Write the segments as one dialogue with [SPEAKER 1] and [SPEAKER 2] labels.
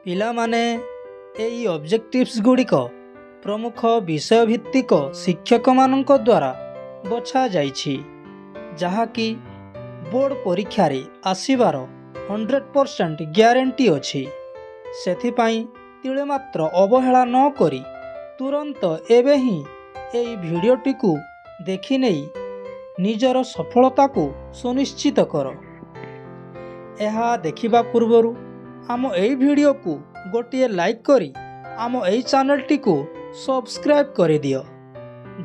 [SPEAKER 1] ପିଲାମାନେ ଏହି ଅବଜେକ୍ଟିଭ୍ସ ଗୁଡ଼ିକ ପ୍ରମୁଖ ବିଷୟଭିତ୍ତିକ ଶିକ୍ଷକମାନଙ୍କ ଦ୍ୱାରା ବଛାଯାଇଛି, ଯାହାକି ବୋର୍ଡ଼ ପରୀକ୍ଷାରେ ଆସିବାର 100% ଗ୍ୟାରେଣ୍ଟି ଅଛି। ସେଥିପାଇଁ ତିଳେ ମାତ୍ର ଅବହେଳା ନ କରି ତୁରନ୍ତ ଏବେ ହିଁ ଏହି ଭିଡ଼ିଓଟିକୁ ଦେଖିନେଇ ନିଜର ସଫଳତାକୁ ସୁନିଶ୍ଚିତ କର। ଏହା ଦେଖିବା ପୂର୍ବରୁ ଆମ ଏହି ଭିଡ଼ିଓକୁ ଗୋଟିଏ ଲାଇକ୍ କରି ଆମ ଏହି ଚ୍ୟାନେଲଟିକୁ ସବସ୍କ୍ରାଇବ୍ କରିଦିଅ,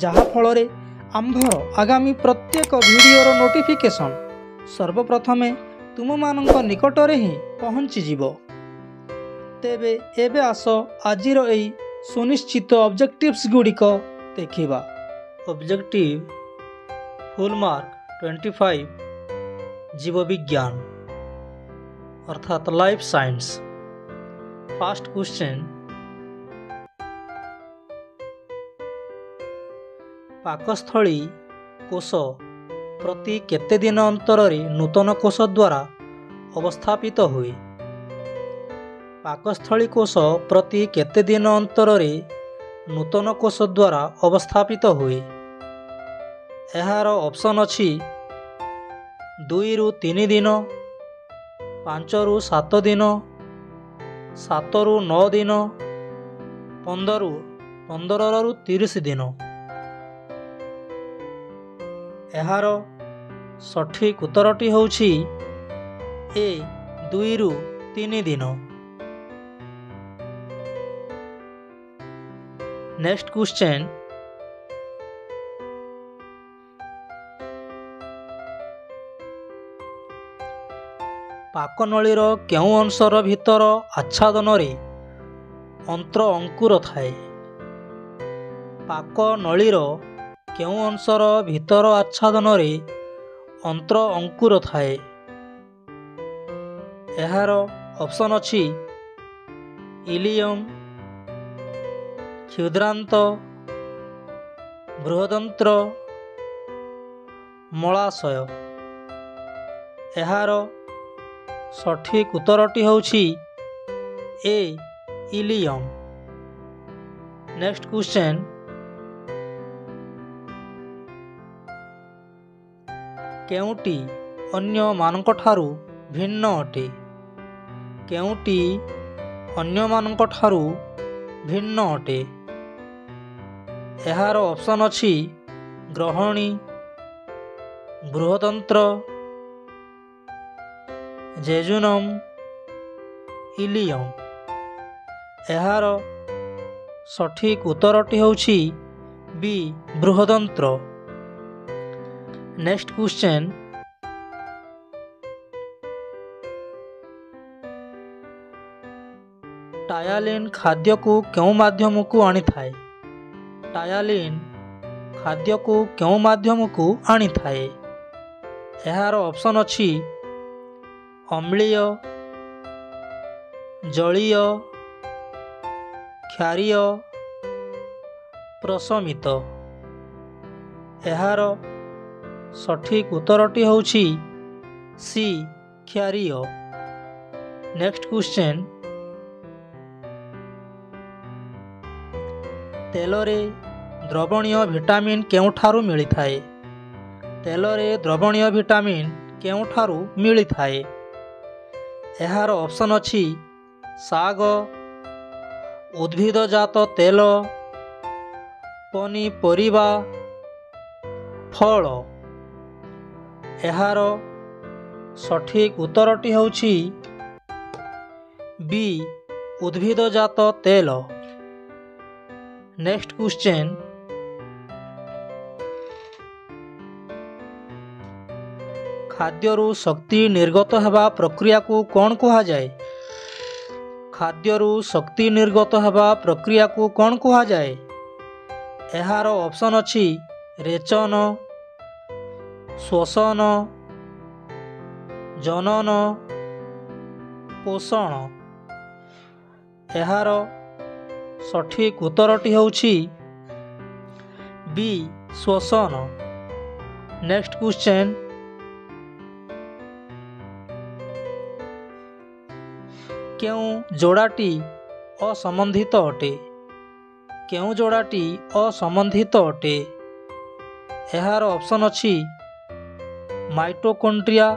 [SPEAKER 1] ଯାହାଫଳରେ ଆମ୍ଭର ଆଗାମୀ ପ୍ରତ୍ୟେକ ଭିଡ଼ିଓର ନୋଟିଫିକେସନ୍ ସର୍ବପ୍ରଥମେ ତୁମମାନଙ୍କ ନିକଟରେ ହିଁ ପହଞ୍ଚିଯିବ। ତେବେ ଏବେ ଆସ ଆଜିର ଏହି ସୁନିଶ୍ଚିତ ଅବଜେକ୍ଟିଭ୍ସ ଗୁଡ଼ିକ ଦେଖିବା। ଅବଜେକ୍ଟିଭ୍ ଫୁଲ୍ ମାର୍କ 25 ଜୀବବିଜ୍ଞାନ ଅର୍ଥାତ୍ ଲାଇଫ୍ ସାଇନ୍ସ। ଫାର୍ଷ୍ଟ କ୍ୱେଶ୍ଚନ୍, ପାକସ୍ଥଳୀ କୋଷ ପ୍ରତି କେତେ ଦିନ ଅନ୍ତରରେ ନୂତନ କୋଷ ଦ୍ୱାରା ଅବସ୍ଥାପିତ ହୁଏ? ପାକସ୍ଥଳୀ କୋଷ ପ୍ରତି କେତେ ଦିନ ଅନ୍ତରରେ ନୂତନ କୋଷ ଦ୍ୱାରା ଅବସ୍ଥାପିତ ହୁଏ? ଏହାର ଅପସନ୍ ଅଛି 2 ରୁ 3 ଦିନ, 5 ରୁ 7 ଦିନ, 7 ରୁ 9 ଦିନ, 15 ରୁ 30 ଦିନ। ଏହାର ସଠିକ୍ ଉତ୍ତରଟି ହେଉଛି ଏ 2 ରୁ 3 ଦିନ। ନେକ୍ସଟ କ୍ୱେଶ୍ଚନ୍, ପାକନଳୀର କେଉଁ ଅଂଶର ଭିତର ଆଚ୍ଛାଦନରେ ଅନ୍ତ୍ର ଅଙ୍କୁର ଥାଏ? ପାକନଳୀର କେଉଁ ଅଂଶର ଭିତର ଆଚ୍ଛାଦନରେ ଅନ୍ତ୍ର ଅଙ୍କୁର ଥାଏ? ଏହାର ଅପସନ୍ ଅଛି ଇଲିୟମ୍, କ୍ଷୁଦ୍ରାନ୍ତ, ବୃହଦନ୍ତ୍ର, ମଳାଶୟ। ଏହାର ସଠିକ୍ ଉତ୍ତରଟି ହେଉଛି ଏ ଇଲିୟମ୍। ନେକ୍ସଟ କ୍ୱେଶ୍ଚନ୍, କେଉଁଟି ଅନ୍ୟମାନଙ୍କଠାରୁ ଭିନ୍ନ ଅଟେ? କେଉଁଟି ଅନ୍ୟମାନଙ୍କଠାରୁ ଭିନ୍ନ ଅଟେ? ଏହାର ଅପସନ୍ ଅଛି ଗ୍ରହଣୀ, ବୃହଦନ୍ତ୍ର, ଜେଜୁନମ୍, ଇଲିୟମ୍। ଏହାର ସଠିକ୍ ଉତ୍ତରଟି ହେଉଛି ବି ବୃହଦନ୍ତ୍ର। ନେକ୍ସଟ କ୍ୱେଶ୍ଚନ୍, ଟାୟାଲିନ୍ ଖାଦ୍ୟକୁ କେଉଁ ମାଧ୍ୟମକୁ ଆଣିଥାଏ? ଟାୟାଲିନ୍ ଖାଦ୍ୟକୁ କେଉଁ ମାଧ୍ୟମକୁ ଆଣିଥାଏ? ଏହାର ଅପସନ୍ ଅଛି ଅମ୍ଳୀୟ, ଜଳୀୟ, କ୍ଷାରୀୟ, ପ୍ରଶମିତ। ଏହାର ସଠିକ୍ ଉତ୍ତରଟି ହେଉଛି ସି କ୍ଷାରୀୟ। ନେକ୍ସଟ କ୍ୱେଶ୍ଚନ୍, ତେଲରେ ଦ୍ରବଣୀୟ ଭିଟାମିନ୍ କେଉଁଠାରୁ ମିଳିଥାଏ? ତେଲରେ ଦ୍ରବଣୀୟ ଭିଟାମିନ୍ କେଉଁଠାରୁ ମିଳିଥାଏ? ଏହାର ଅପସନ୍ ଅଛି ଶାଗ, ଉଦ୍ଭିଦଜାତ ତେଲ, ପନିପରିବା, ଫଳ। ଏହାର ସଠିକ୍ ଉତ୍ତରଟି ହେଉଛି ବି ଉଦ୍ଭିଦଜାତ ତେଲ। ନେକ୍ସଟ କ୍ୱେଶ୍ଚନ୍, ଖାଦ୍ୟରୁ ଶକ୍ତି ନିର୍ଗତ ହେବା ପ୍ରକ୍ରିୟାକୁ କ'ଣ କୁହାଯାଏ? ଖାଦ୍ୟରୁ ଶକ୍ତି ନିର୍ଗତ ହେବା ପ୍ରକ୍ରିୟାକୁ କ'ଣ କୁହାଯାଏ? ଏହାର ଅପସନ୍ ଅଛି ରେଚନ, ଶ୍ୱସନ, ଜନନ, ପୋଷଣ। ଏହାର ସଠିକ୍ ଉତ୍ତରଟି ହେଉଛି ବି ଶ୍ୱସନ। ନେକ୍ସଟ କ୍ୱେଶ୍ଚନ୍, କେଉଁ ଯୋଡ଼ାଟି ଅସମ୍ବନ୍ଧିତ ଅଟେ? କେଉଁ ଯୋଡ଼ାଟି ଅସମ୍ବନ୍ଧିତ ଅଟେ? ଏହାର ଅପସନ୍ ଅଛି ମାଇଟୋକଣ୍ଡ୍ରିଆ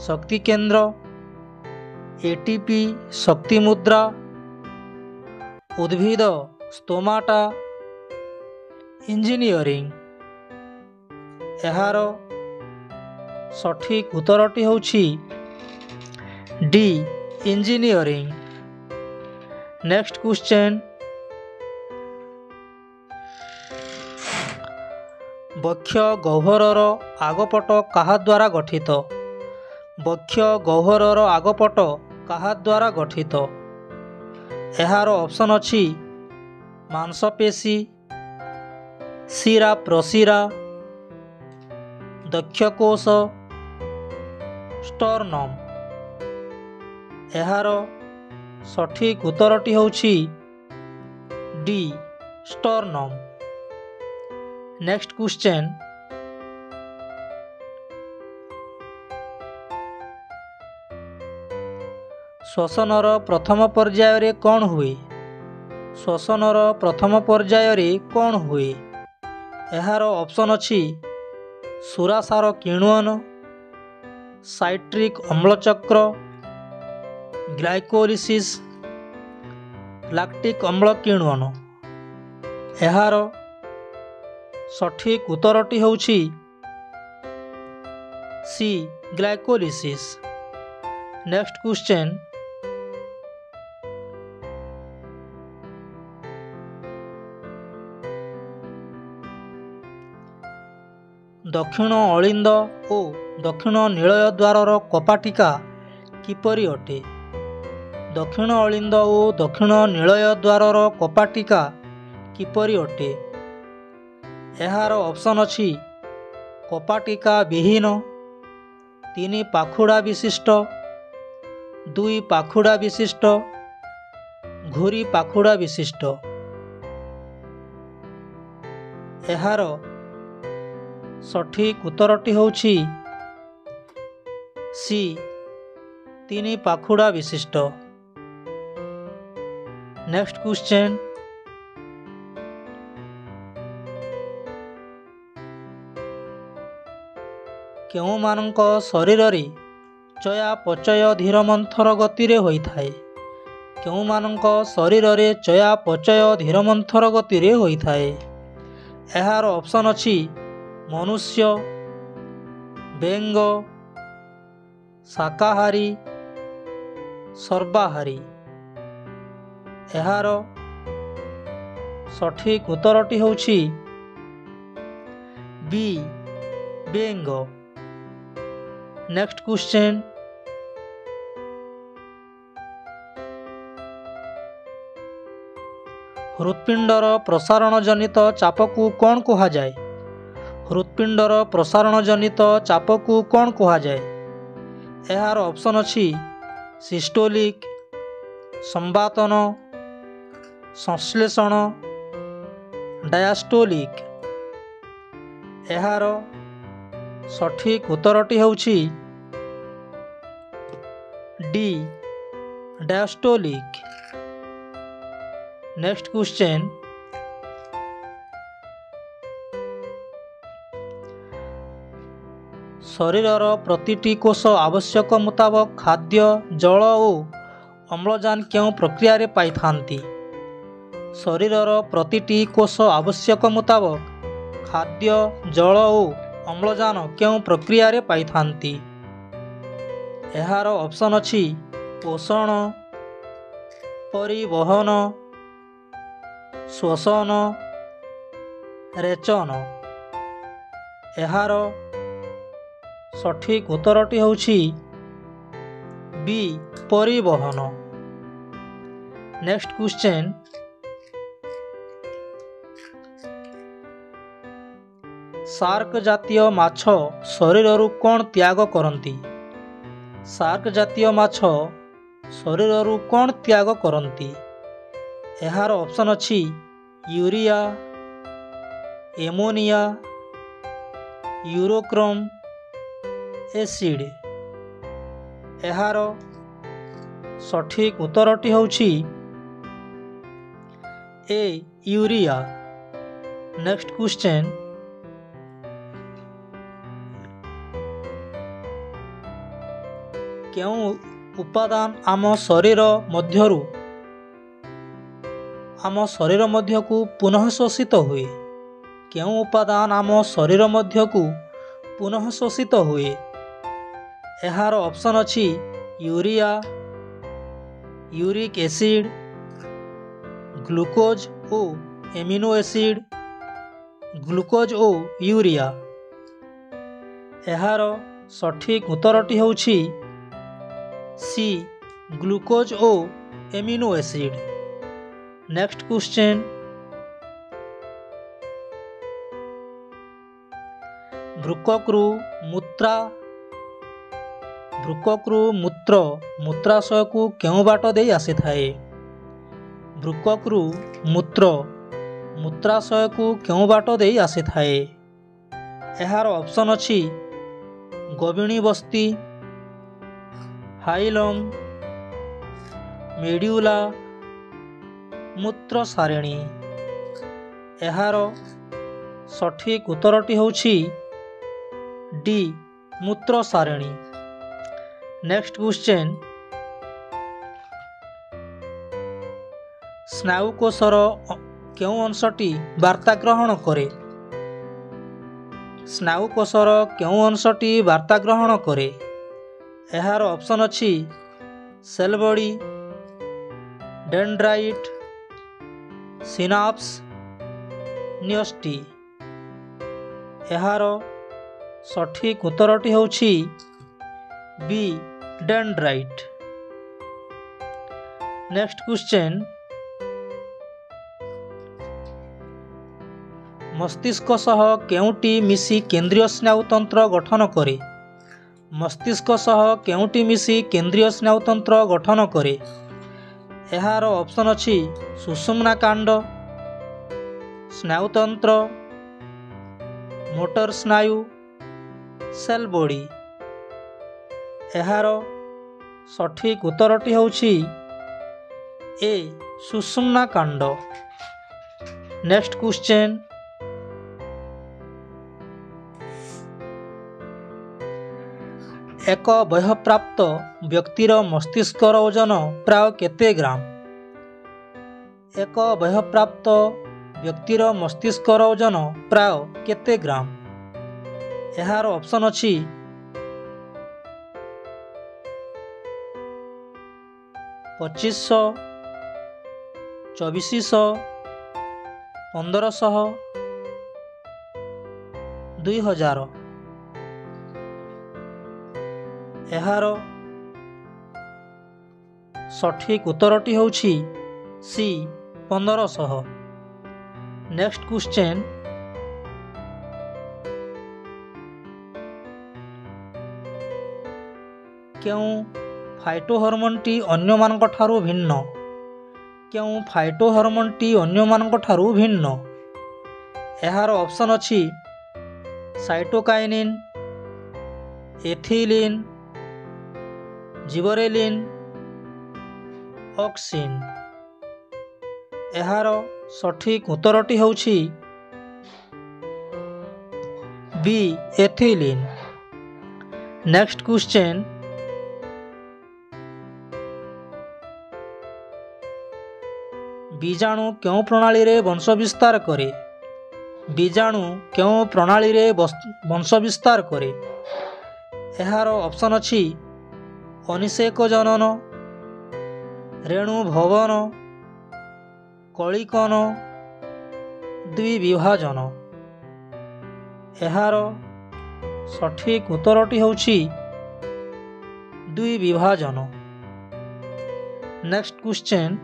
[SPEAKER 1] ଶକ୍ତି କେନ୍ଦ୍ର, ଏଟିପି ଶକ୍ତି ମୁଦ୍ରା, ଉଦ୍ଭିଦ ସ୍ତୋମାଟା, ଇଞ୍ଜିନିୟରିଂ। ଏହାର ସଠିକ୍ ଉତ୍ତରଟି ହେଉଛି ଡି ଇଞ୍ଜିନିୟରିଂ। ନେକ୍ସଟ କ୍ୱେଶ୍ଚନ୍, ବକ୍ଷ ଗହ୍ୱରର ଆଗପଟ କାହା ଦ୍ୱାରା ଗଠିତ? ବକ୍ଷ ଗହ୍ୱରର ଆଗପଟ କାହା ଦ୍ୱାରା ଗଠିତ? ଏହାର ଅପସନ୍ ଅଛି ମାଂସପେଶୀ, ଶିରା ପ୍ରଶିରା, ଦକ୍ଷକୋଷ, ଷ୍ଟର୍ନମ୍। ଏହାର ସଠିକ୍ ଉତ୍ତରଟି ହେଉଛି ଡି ଷ୍ଟର୍ନମ୍। ନେକ୍ସଟ କ୍ୱେଶ୍ଚନ୍, ଶ୍ୱସନର ପ୍ରଥମ ପର୍ଯ୍ୟାୟରେ କ'ଣ ହୁଏ? ଶ୍ୱସନର ପ୍ରଥମ ପର୍ଯ୍ୟାୟରେ କ'ଣ ହୁଏ? ଏହାର ଅପସନ୍ ଅଛି ସୁରାସାର କିଣ୍ୱନ, ସାଇଟ୍ରିକ୍ ଅମ୍ଳଚକ୍ର, ଗ୍ଲାଇକୋଲିସିସ୍, ଲାକ୍ଟିକ୍ ଅମ୍ଳ କିଣ୍ୱନ। ଏହାର ସଠିକ୍ ଉତ୍ତରଟି ହେଉଛି ସି ଗ୍ଲାଇକୋଲିସିସ୍। ନେକ୍ସଟ କ୍ୱେଶ୍ଚନ୍, ଦକ୍ଷିଣ ଅଳିନ୍ଦ ଓ ଦକ୍ଷିଣ ନୀଳୟ ଦ୍ୱାରର କପାଟିକା କିପରି ଅଟେ? ଦକ୍ଷିଣ ଅଳିନ୍ଦ ଓ ଦକ୍ଷିଣ ନୀଳୟ ଦ୍ୱାରର କପାଟିକା କିପରି ଅଟେ? ଏହାର ଅପସନ୍ ଅଛି କପାଟିକା ବିହୀନ, 3 ପାଖୁଡ଼ା ବିଶିଷ୍ଟ, 2 ପାଖୁଡ଼ା ବିଶିଷ୍ଟ, ଘୁରି ପାଖୁଡ଼ା ବିଶିଷ୍ଟ। ଏହାର ସଠିକ୍ ଉତ୍ତରଟି ହେଉଛି ସି 3 ପାଖୁଡ଼ା ବିଶିଷ୍ଟ। ନେକ୍ସଟ କ୍ୱେଶ୍ଚନ୍, କେଉଁମାନଙ୍କ ଶରୀରରେ ଚୟାପଚୟ ଧୀରମନ୍ଥର ଗତିରେ ହୋଇଥାଏ? କେଉଁମାନଙ୍କ ଶରୀରରେ ଚୟାପଚୟ ଧୀରମନ୍ଥର ଗତିରେ ହୋଇଥାଏ? ଏହାର ଅପସନ୍ ଅଛି ମନୁଷ୍ୟ, ବେଙ୍ଗ, ଶାକାହାରୀ, ସର୍ବାହାରୀ। ଏହାର ସଠିକ୍ ଉତ୍ତରଟି ହେଉଛି ବି ବେଙ୍ଗ। ନେକ୍ସଟ କ୍ୱେଶ୍ଚନ୍, ହୃତ୍ପିଣ୍ଡର ପ୍ରସାରଣ ଜନିତ ଚାପକୁ କ'ଣ କୁହାଯାଏ? ହୃତ୍ପିଣ୍ଡର ପ୍ରସାରଣ ଜନିତ ଚାପକୁ କ'ଣ କୁହାଯାଏ? ଏହାର ଅପସନ୍ ଅଛି ସିଷ୍ଟୋଲିକ୍, ସମ୍ବାତନ, ସଂଶ୍ଳେଷଣ, ଡାୟାଷ୍ଟୋଲିକ୍। ଏହାର ସଠିକ୍ ଉତ୍ତରଟି ହେଉଛି ଡି ଡାୟାଷ୍ଟୋଲିକ୍। ନେକ୍ସଟ କ୍ୱେଶ୍ଚନ୍, ଶରୀରର ପ୍ରତିଟି କୋଷ ଆବଶ୍ୟକ ମୁତାବକ ଖାଦ୍ୟ, ଜଳ ଓ ଅମ୍ଳଜାନ କେଉଁ ପ୍ରକ୍ରିୟାରେ ପାଇଥାନ୍ତି? ଶରୀରର ପ୍ରତିଟି କୋଷ ଆବଶ୍ୟକ ମୁତାବକ ଖାଦ୍ୟ, ଜଳ ଓ ଅମ୍ଳଜାନ କେଉଁ ପ୍ରକ୍ରିୟାରେ ପାଇଥାନ୍ତି? ଏହାର ଅପସନ୍ ଅଛି ପୋଷଣ, ପରିବହନ, ଶ୍ୱସନ, ରେଚନ। ଏହାର ସଠିକ୍ ଉତ୍ତରଟି ହେଉଛି ବି ପରିବହନ। ନେକ୍ସଟ କ୍ୱେଶ୍ଚନ୍, ଶାର୍କ ଜାତୀୟ ମାଛ ଶରୀରରୁ କ'ଣ ତ୍ୟାଗ କରନ୍ତି? ଶାର୍କ ଜାତୀୟ ମାଛ ଶରୀରରୁ କ'ଣ ତ୍ୟାଗ କରନ୍ତି? ଏହାର ଅପସନ୍ ଅଛି ୟୁରିଆ, ଏମୋନିଆ, ୟୁରୋକ୍ରୋମ୍, ଏସିଡ୍। ଏହାର ସଠିକ୍ ଉତ୍ତରଟି ହେଉଛି ଏ ୟୁରିଆ। ନେକ୍ସଟ କ୍ୱେଶ୍ଚନ୍, କେଉଁ ଉପାଦାନ ଆମ ଶରୀର ମଧ୍ୟକୁ ପୁନଃ ଶୋଷିତ ହୁଏ? କେଉଁ ଉପାଦାନ ଆମ ଶରୀର ମଧ୍ୟକୁ ପୁନଃ ଶୋଷିତ ହୁଏ? ଏହାର ଅପସନ୍ ଅଛି ୟୁରିଆ, ୟୁରିକ୍ ଏସିଡ୍, ଗ୍ଲୁକୋଜ୍ ଓ ଏମିନୋ ଏସିଡ୍, ଗ୍ଲୁକୋଜ୍ ଓ ୟୁରିଆ। ଏହାର ସଠିକ୍ ଉତ୍ତରଟି ହେଉଛି ସି, ଗ୍ଲୁକୋଜ୍ ଓ ଏମିନୋ ଏସିଡ୍। ନେକ୍ସଟ କ୍ୱେଶ୍ଚନ୍, ବୃକକରୁ ମୂତ୍ର ମୂତ୍ରାଶୟକୁ କେଉଁ ବାଟ ଦେଇ ଆସିଥାଏ? ବୃକକରୁ ମୂତ୍ର ମୂତ୍ରାଶୟକୁ କେଉଁ ବାଟ ଦେଇ ଆସିଥାଏ? ଏହାର ଅପସନ୍ ଅଛି ଗଭୀଣୀ ବସ୍ତି, ହାଇଲମ୍, ମେଡ୍ୟୁଲା, ମୂତ୍ର ସାରିଣୀ। ଏହାର ସଠିକ୍ ଉତ୍ତରଟି ହେଉଛି ଡି, ମୂତ୍ର ସାରିଣୀ। ନେକ୍ସଟ କ୍ୱେଶ୍ଚନ୍, ସ୍ନାୟୁକୋଷର କେଉଁ ଅଂଶଟି ବାର୍ତ୍ତା ଗ୍ରହଣ କରେ? ସ୍ନାୟୁକୋଷର କେଉଁ ଅଂଶଟି ବାର୍ତ୍ତା ଗ୍ରହଣ କରେ? ଏହାର ଅପସନ୍ ଅଛି ସେଲ୍ ବଡି, ଡେଣ୍ଡ୍ରାଇଟ୍, ସିନାପ୍ସ, ନିଓସ୍ଟି। ଏହାର ସଠିକ୍ ଉତ୍ତରଟି ହେଉଛି ବି, ଡେଣ୍ଡ୍ରାଇଟ୍। ନେକ୍ସଟ କ୍ୱେଶ୍ଚନ୍, ମସ୍ତିଷ୍କ ସହ କେଉଁଟି ମିଶି କେନ୍ଦ୍ରୀୟ ସ୍ନାୟୁତନ୍ତ୍ର ଗଠନ କରେ? ମସ୍ତିଷ୍କ ସହ କେଉଁଟି ମିଶି କେନ୍ଦ୍ରୀୟ ସ୍ନାୟୁତନ୍ତ୍ର ଗଠନ କରେ? ଏହାର ଅପସନ୍ ଅଛି ସୁଷୁମ୍ନା କାଣ୍ଡ, ସ୍ନାୟୁତନ୍ତ୍ର, ମୋଟର ସ୍ନାୟୁ, ସେଲ୍ ବଡି। ଏହାର ସଠିକ୍ ଉତ୍ତରଟି ହେଉଛି ଏ, ସୁଷୁମ୍ନା କାଣ୍ଡ। ନେକ୍ସଟ କ୍ୱେଶ୍ଚନ୍, ଏକ ବୟଃପ୍ରାପ୍ତ ବ୍ୟକ୍ତିର ମସ୍ତିଷ୍କର ଓଜନ ପ୍ରାୟ କେତେ ଗ୍ରାମ? ଏକ ବୟଃପ୍ରାପ୍ତ ବ୍ୟକ୍ତିର ମସ୍ତିଷ୍କର ଓଜନ ପ୍ରାୟ କେତେ ଗ୍ରାମ? ଏହାର ଅପସନ୍ ଅଛି 2500, 2400, 1500, 2000। ଏହାର ସଠିକ୍ ଉତ୍ତରଟି ହେଉଛି ସି, 1500। ନେକ୍ସଟ କ୍ୱେଶ୍ଚନ୍, କେଉଁ ଫାଇଟୋହର୍ମୋନ୍ଟି ଅନ୍ୟମାନଙ୍କ ଠାରୁ ଭିନ୍ନ? କେଉଁ ଫାଇଟୋହର୍ମୋନ୍ଟି ଅନ୍ୟମାନଙ୍କ ଠାରୁ ଭିନ୍ନ? ଏହାର ଅପସନ୍ ଅଛି ସାଇଟୋକାଇନିନ୍, ଏଥିଲିନ୍, ଜିବରେଲିନ୍, ଅକ୍ସିନ୍। ଏହାର ସଠିକ୍ ଉତ୍ତରଟି ହେଉଛି ବି, ଏଥିଲିନ୍। ନେକ୍ସଟ କ୍ୱେଶ୍ଚନ୍, ବୀଜାଣୁ କେଉଁ ପ୍ରଣାଳୀରେ ବଂଶ ବିସ୍ତାର କରେ? ବୀଜାଣୁ କେଉଁ ପ୍ରଣାଳୀରେ ବଂଶ ବିସ୍ତାର କରେ? ଏହାର ଅପସନ୍ ଅଛି ଅନିଷେକ ଜନନ, ରେଣୁ ଭବନ, କଳିକନ, ଦ୍ୱିବିଭାଜନ। ଏହାର ସଠିକ୍ ଉତ୍ତରଟି ହେଉଛି ଦ୍ୱିବିଭାଜନ। ନେକ୍ସଟ କ୍ୱେଶ୍ଚନ୍,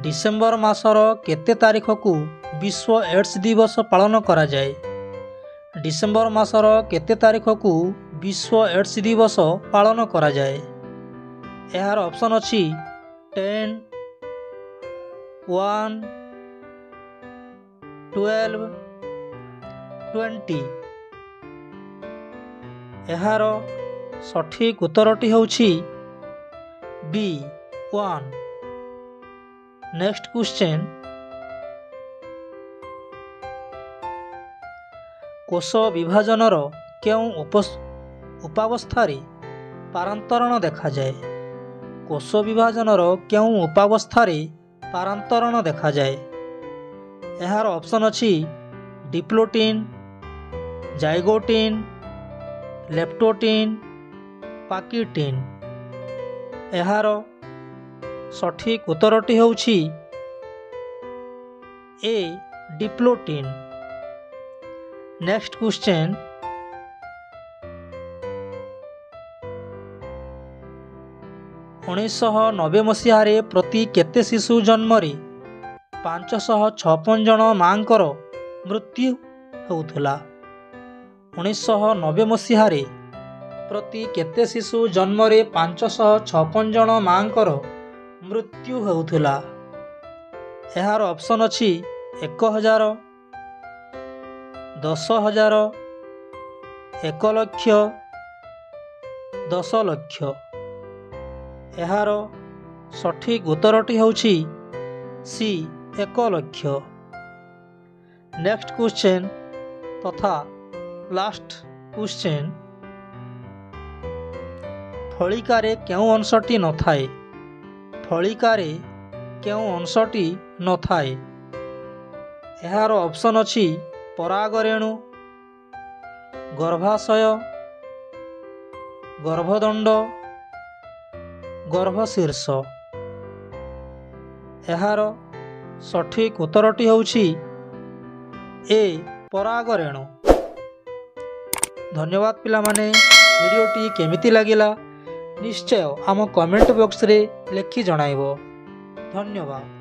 [SPEAKER 1] ଡିସେମ୍ବର ମାସର କେତେ ତାରିଖକୁ ବିଶ୍ୱ ଏଡ୍ସ ଦିବସ ପାଳନ କରାଯାଏ? ଡିସେମ୍ବର ମାସର କେତେ ତାରିଖକୁ ବିଶ୍ୱ ଏଡ୍ସ ଦିବସ ପାଳନ କରାଯାଏ? ଏହାର ଅପସନ୍ ଅଛି 10, 1, 12, 20। ଏହାର ସଠିକ୍ ଉତ୍ତରଟି ହେଉଛି B 1। ନେକ୍ସଟ କ୍ୱେଶ୍ଚନ୍, କୋଷ ବିଭାଜନର କେଉଁ ଉପାବସ୍ଥାରେ ପାରାନ୍ତରଣ ଦେଖାଯାଏ? କୋଷ ବିଭାଜନର କେଉଁ ଉପାବସ୍ଥାରେ ପାରାନ୍ତରଣ ଦେଖାଯାଏ? ଏହାର ଅପସନ୍ ଅଛି ଡିପ୍ଲୋଟିନ୍, ଜାଇଗୋଟିନ୍, ଲେପ୍ଟୋଟିନ୍, ପାକିଟିନ୍। ଏହାର ସଠିକ୍ ଉତ୍ତରଟି ହେଉଛି A ଡିପ୍ଲୋଟିନ୍। ନେକ୍ସଟ କ୍ୱେଶ୍ଚନ୍, 1990 ମସିହାରେ ପ୍ରତି କେତେ ଶିଶୁ ଜନ୍ମରେ 556 ଜଣ ମାଙ୍କର ମୃତ୍ୟୁ ହେଉଥିଲା? 1990 ମସିହାରେ ପ୍ରତି କେତେ ଶିଶୁ ଜନ୍ମରେ 556 ଜଣ ମାଙ୍କର ମୃତ୍ୟୁ ହେଉଥିଲା? ଏହାର ଅପସନ୍ ଅଛି 1000, 10,000, 1 ଲକ୍ଷ, 10 ଲକ୍ଷ। ଏହାର ସଠିକ୍ ଉତ୍ତରଟି ହେଉଛି C 1 ଲକ୍ଷ। ନେକ୍ସଟ କ୍ୱେଶ୍ଚନ୍ ତଥା ଲାଷ୍ଟ କ୍ୱେଶ୍ଚନ୍, ଫଳିକାରେ କେଉଁ ଅଂଶଟି ନଥାଏ? ଫଳିକାରେ କେଉଁ ଅଂଶଟି ନଥାଏ? ଏହାର ଅପସନ୍ ଅଛି ପରାଗରେଣୁ, ଗର୍ଭାଶୟ, ଗର୍ଭଦଣ୍ଡ, ଗର୍ଭଶୀର୍ଷ। ଏହାର ସଠିକ୍ ଉତ୍ତରଟି ହେଉଛି A ପରାଗରେଣୁ। ଧନ୍ୟବାଦ ପିଲାମାନେ, ଭିଡ଼ିଓଟି କେମିତି ଲାଗିଲା ନିଶ୍ଚୟ ଆମ କମେଣ୍ଟ ବକ୍ସରେ ଲେଖି ଜଣାଇବ। ଧନ୍ୟବାଦ।